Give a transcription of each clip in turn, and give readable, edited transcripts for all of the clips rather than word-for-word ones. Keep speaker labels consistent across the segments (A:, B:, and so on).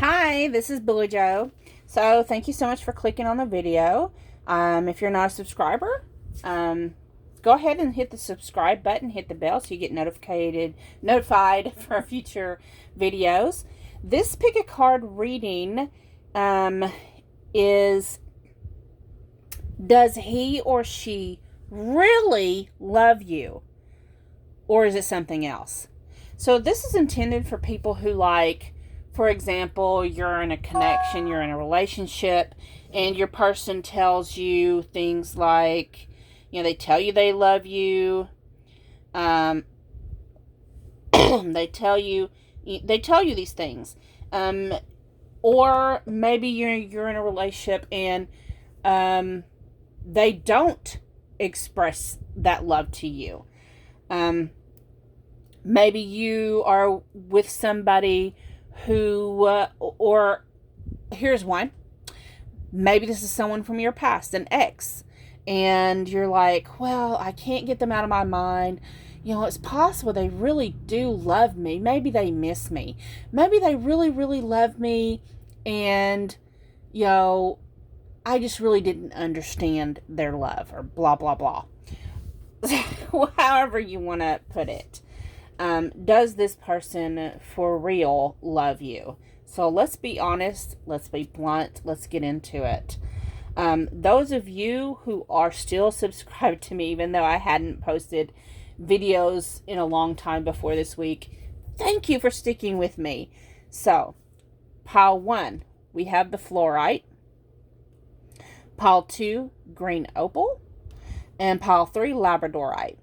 A: Hi, this is Billy Joe. So thank you so much for clicking on the video. If you're not a subscriber, go ahead and hit the subscribe button, hit the bell so you get notified for future videos. This pick a card reading is, does he or she really love you? Or is it something else? So this is intended for people who, like, for example, you're in a connection, you're in a relationship, and your person tells you things like, they tell you they love you. They tell you these things. Or maybe you're in a relationship and they don't express that love to you. Maybe you are with somebody who, or here's one. Maybe this is someone from your past, an ex, and you're like, well, I can't get them out of my mind. It's possible they really do love me. Maybe they miss me. Maybe they really, really love me, and, I just really didn't understand their love, or blah, blah, blah. However you want to put it. Does this person for real love you? So let's be honest, let's be blunt, let's get into it. Those of you who are still subscribed to me, even though I hadn't posted videos in a long time before this week, thank you for sticking with me. So, pile 1, we have the fluorite. Pile 2, green opal. And pile 3, labradorite.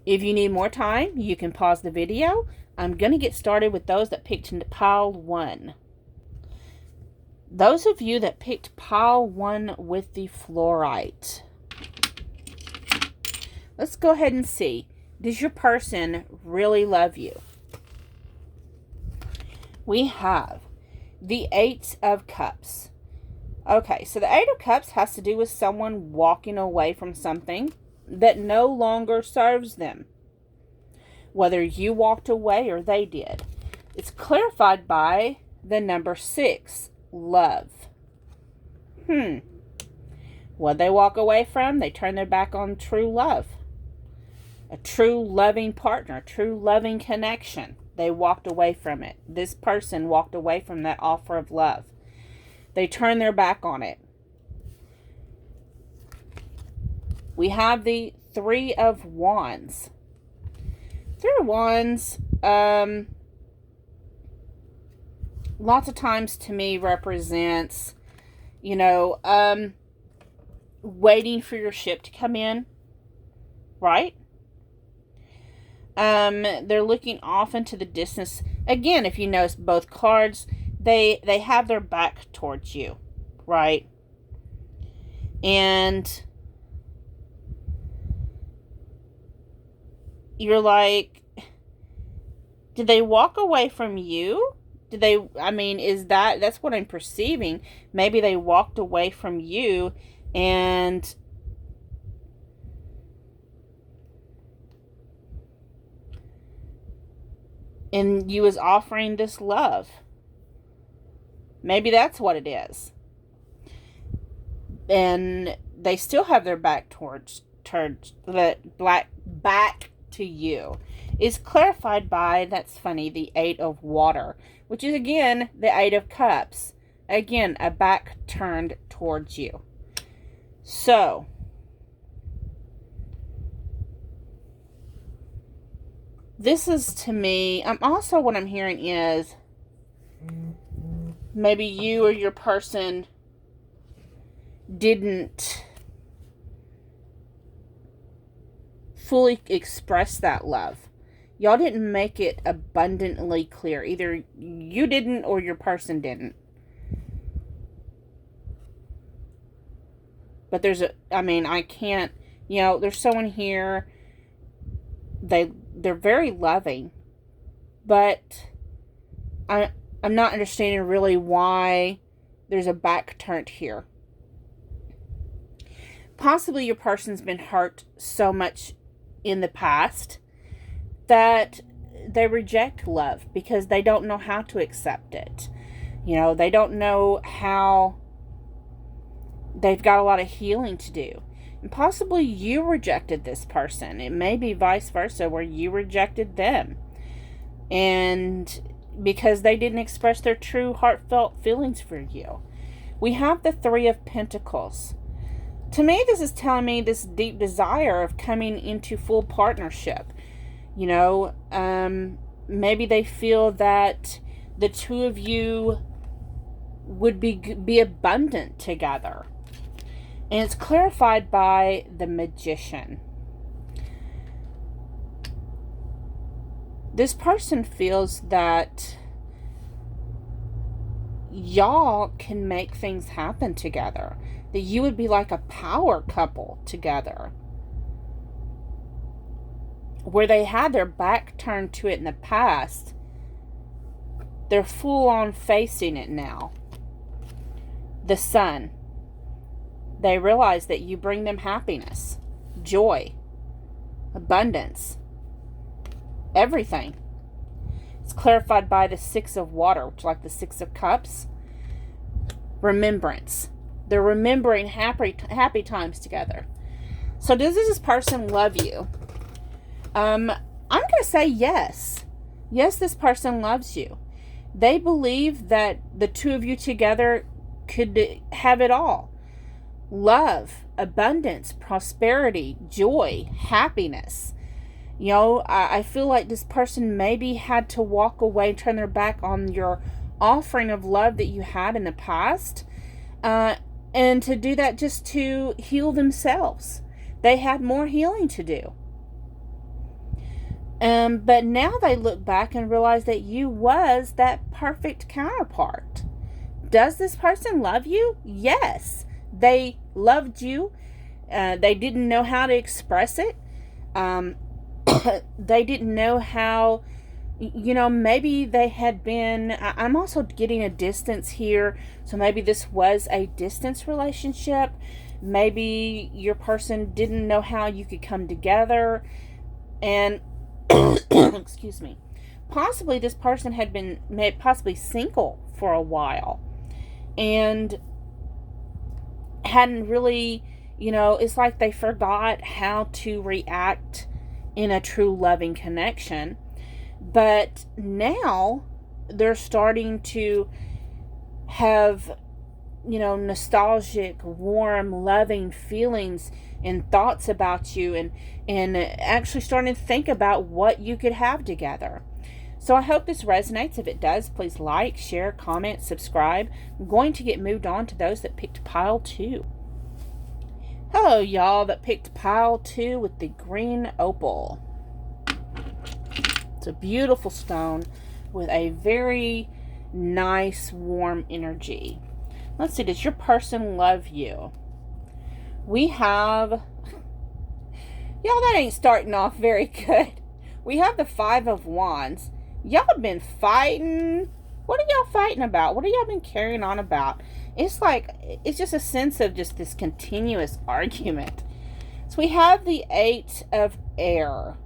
A: If you need more time, you can pause the video. I'm going to get started with those that picked into pile 1. Those of you that picked pile 1 with the fluorite. Let's go ahead and see. Does your person really love you? We have the 8 of Cups. Okay, so the 8 of Cups has to do with someone walking away from something that no longer serves them. Whether you walked away or they did. It's clarified by the number 6, love. What they walk away from? They turn their back on true love. A true loving partner, true loving connection. They walked away from it. This person walked away from that offer of love. They turn their back on it. We have the 3 of Wands. 3 of Wands, lots of times to me represents, waiting for your ship to come in, right? They're looking off into the distance. Again, if you notice both cards, they have their back towards you, right? And you're like, did they walk away from you? That's what I'm perceiving. Maybe they walked away from you and you was offering this love. Maybe that's what it is. And they still have their back towards the back to you. Is clarified by, that's funny, the 8 of Water, which is again the 8 of Cups. Again, a back turned towards you. So, this is, to me, also what I'm hearing is maybe you or your person didn't fully express that love. Y'all didn't make it abundantly clear. Either you didn't or your person didn't. But there's there's someone here, they're very loving, but I'm not understanding really why there's a back turned here. Possibly your person's been hurt so much in the past that they reject love because they don't know how to accept it. They don't know how. They've got a lot of healing to do. And possibly you rejected this person. It may be vice versa, where you rejected them. And because they didn't express their true heartfelt feelings for you. We have the Three of Pentacles. To me, this is telling me this deep desire of coming into full partnership. Maybe they feel that the two of you would be abundant together. And it's clarified by the Magician. This person feels that y'all can make things happen together. That you would be like a power couple together. Where they had their back turned to it in the past, they're full on facing it now. The Sun. They realize that you bring them happiness, joy, abundance, everything. It's clarified by the Six of Water, which is like the Six of Cups. Remembrance. They're remembering happy times together. So does this person love you? I'm going to say yes. Yes, this person loves you. They believe that the two of you together could have it all. Love, abundance, prosperity, joy, happiness. I feel like this person maybe had to walk away, turn their back on your offering of love that you had in the past. And to do that just to heal themselves. They had more healing to do. But now they look back and realize that you was that perfect counterpart. Does this person love you? Yes. They loved you. They didn't know how to express it. They didn't know how, maybe they had been, I'm also getting a distance here. So maybe this was a distance relationship. Maybe your person didn't know how you could come together. And, excuse me, possibly this person had been possibly single for a while. And hadn't really, it's like they forgot how to react in a true loving connection. But now they're starting to have, nostalgic, warm, loving feelings and thoughts about you, and actually starting to think about what you could have together. So I hope this resonates. If it does, please like, share, comment, subscribe. I'm going to get moved on to those that picked pile 2. Hello, y'all that picked pile 2 with the green opal. It's a beautiful stone with a very nice, warm energy. Let's see, does your person love you? We have, y'all, that ain't starting off very good. We have the Five of Wands. Y'all have been fighting. What are y'all fighting about? What have y'all been carrying on about? It's like, it's just a sense of just this continuous argument. So we have the Eight of Air.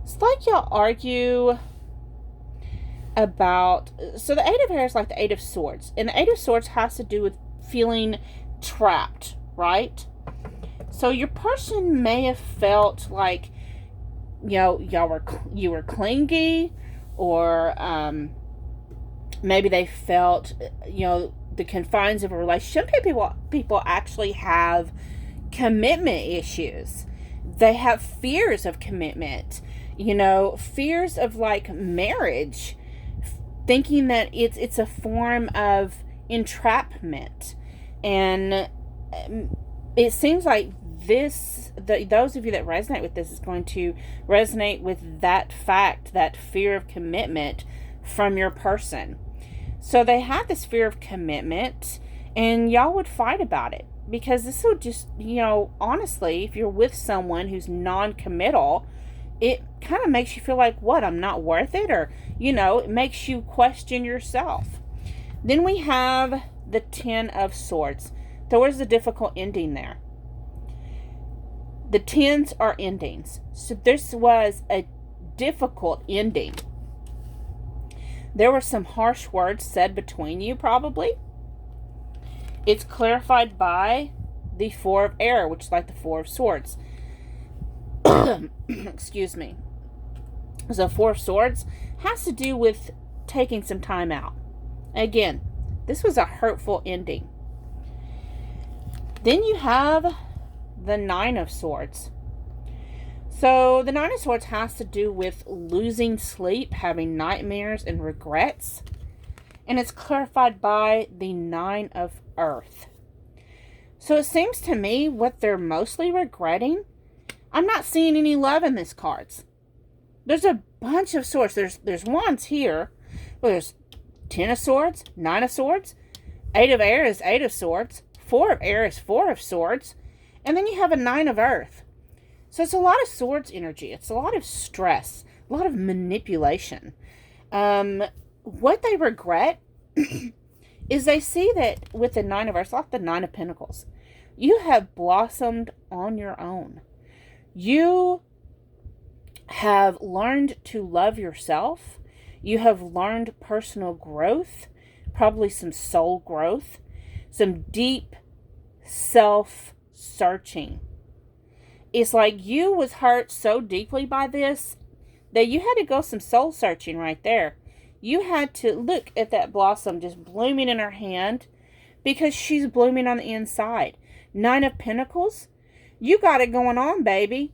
A: It's like y'all argue about, so the Eight of Air is like the Eight of Swords. And the Eight of Swords has to do with feeling trapped, right? So your person may have felt like, you were clingy, or maybe they felt, the confines of a relationship. People actually have commitment issues. They have fears of commitment, fears of like marriage, thinking that it's a form of entrapment. And it seems like those of you that resonate with this is going to resonate with that fact, that fear of commitment from your person. So they had this fear of commitment, and y'all would fight about it, because this will just, honestly, if you're with someone who's non-committal, it kind of makes you feel like, what, I'm not worth it? Or, it makes you question yourself. Then we have the Ten of Swords. There was a difficult ending there. The tens are endings. So this was a difficult ending. There were some harsh words said between you, probably. It's clarified by the Four of Air, which is like the Four of Swords. Excuse me. So Four of Swords has to do with taking some time out. Again, this was a hurtful ending. Then you have the Nine of Swords. So the Nine of Swords has to do with losing sleep, having nightmares and regrets. And it's clarified by the Nine of Earth. So it seems to me what they're mostly regretting, I'm not seeing any love in these cards. There's a bunch of swords. There's wands here. Well, there's 10 of Swords, 9 of Swords. 8 of Air is 8 of Swords. 4 of Air is 4 of Swords. And then you have a 9 of Earth. So it's a lot of swords energy. It's a lot of stress, a lot of manipulation. What they regret is they see that with the Nine of Earth, like the Nine of Pentacles, you have blossomed on your own. You have learned to love yourself. You have learned personal growth, probably some soul growth, some deep self-searching. It's like you was hurt so deeply by this that you had to go some soul searching right there. You had to look at that blossom just blooming in her hand because she's blooming on the inside. Nine of Pentacles, you got it going on, baby.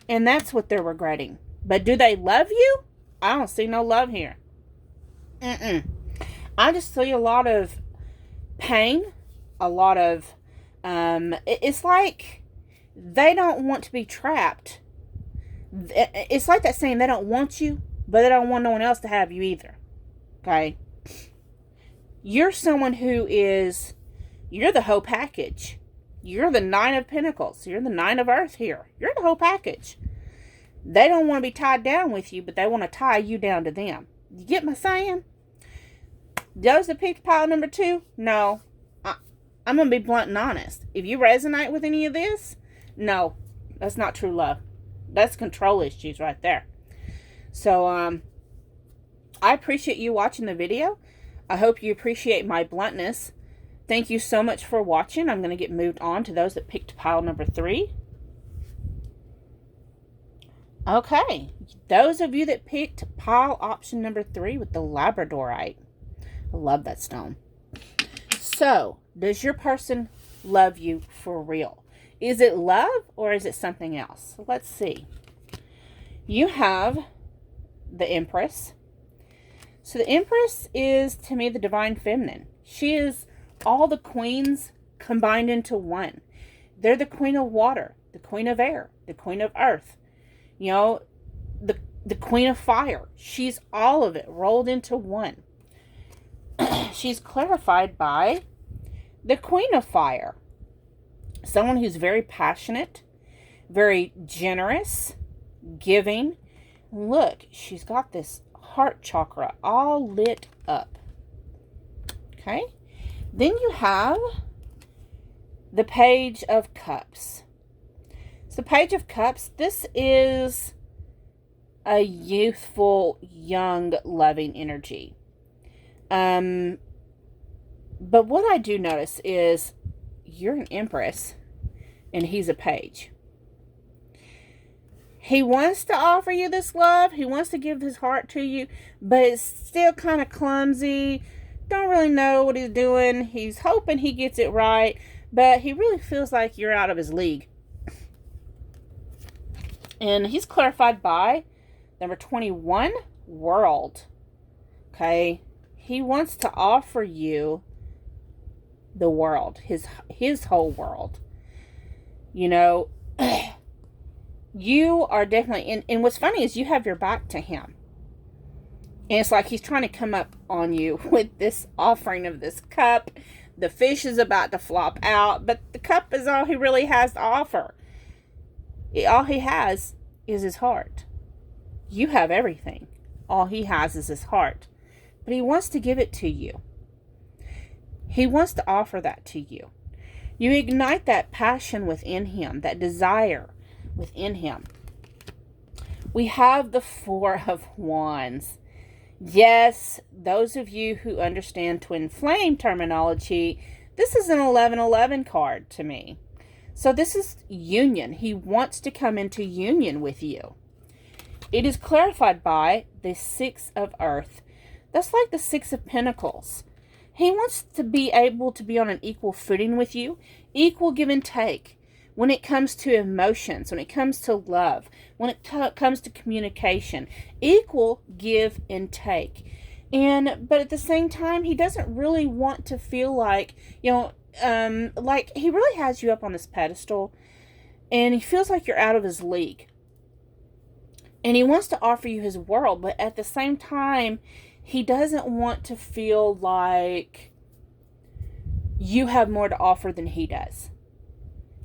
A: And that's what they're regretting. But do they love you? I don't see no love here. I just see a lot of pain, a lot of, it's like they don't want to be trapped. It's like that saying, they don't want you, but they don't want no one else to have you either. Okay? You're someone who is, you're the whole package. You're the Nine of Pentacles. You're the Nine of Earth here. You're the whole package. They don't want to be tied down with you, but they want to tie you down to them. You get my saying? Those that picked pile number 2? No. I'm going to be blunt and honest. If you resonate with any of this, no, that's not true love. That's control issues right there. So, I appreciate you watching the video. I hope you appreciate my bluntness. Thank you so much for watching. I'm going to get moved on to those that picked pile number 3. Okay. Those of you that picked pile option number 3 with the Labradorite. I love that stone. So, does your person love you for real? Is it love or is it something else? Let's see. You have the Empress. So the Empress is, to me, the divine feminine. She is all the queens combined into one. They're the queen of water, the queen of air, the queen of earth. You know, the queen of fire. She's all of it rolled into one. She's clarified by the queen of fire. Someone who's very passionate, very generous, giving. Look, she's got this heart chakra all lit up. Okay? Then you have the Page of Cups. So Page of Cups, this is a youthful, young, loving energy. But what I do notice is you're an Empress and he's a Page. He wants to offer you this love. He wants to give his heart to you, but it's still kind of clumsy. Don't really know what he's doing. He's hoping he gets it right, but he really feels like you're out of his league. And he's clarified by number 21, World. Okay? He wants to offer you the world, his whole world. You know, you are definitely, and what's funny is you have your back to him. And it's like he's trying to come up on you with this offering of this cup. The fish is about to flop out, but the cup is all he really has to offer. All he has is his heart. You have everything. All he has is his heart. But he wants to give it to you. He wants to offer that to you. You ignite that passion within him, that desire within him. We have the Four of Wands. Yes, those of you who understand twin flame terminology, this is an 1111 card to me. So this is union. He wants to come into union with you. It is clarified by the Six of Earth. That's like the Six of Pentacles. He wants to be able to be on an equal footing with you, equal give and take. When it comes to emotions, when it comes to love, when it comes to communication, equal give and take. But at the same time, he doesn't really want to feel like, like he really has you up on this pedestal, and he feels like you're out of his league. And he wants to offer you his world, but at the same time, he doesn't want to feel like you have more to offer than he does.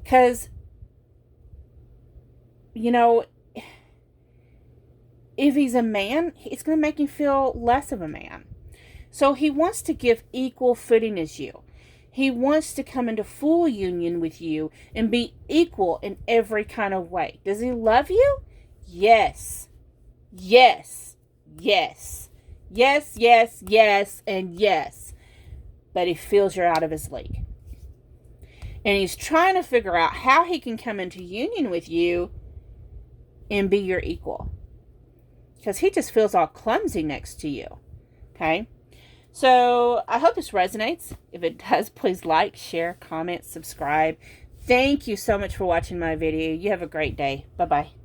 A: Because, if he's a man, it's going to make him feel less of a man. So he wants to give equal footing as you. He wants to come into full union with you and be equal in every kind of way. Does he love you? Yes. Yes. Yes. Yes, yes, yes, and yes. But he feels you're out of his league. And he's trying to figure out how he can come into union with you and be your equal. Because he just feels all clumsy next to you. Okay? So, I hope this resonates. If it does, please like, share, comment, subscribe. Thank you so much for watching my video. You have a great day. Bye-bye.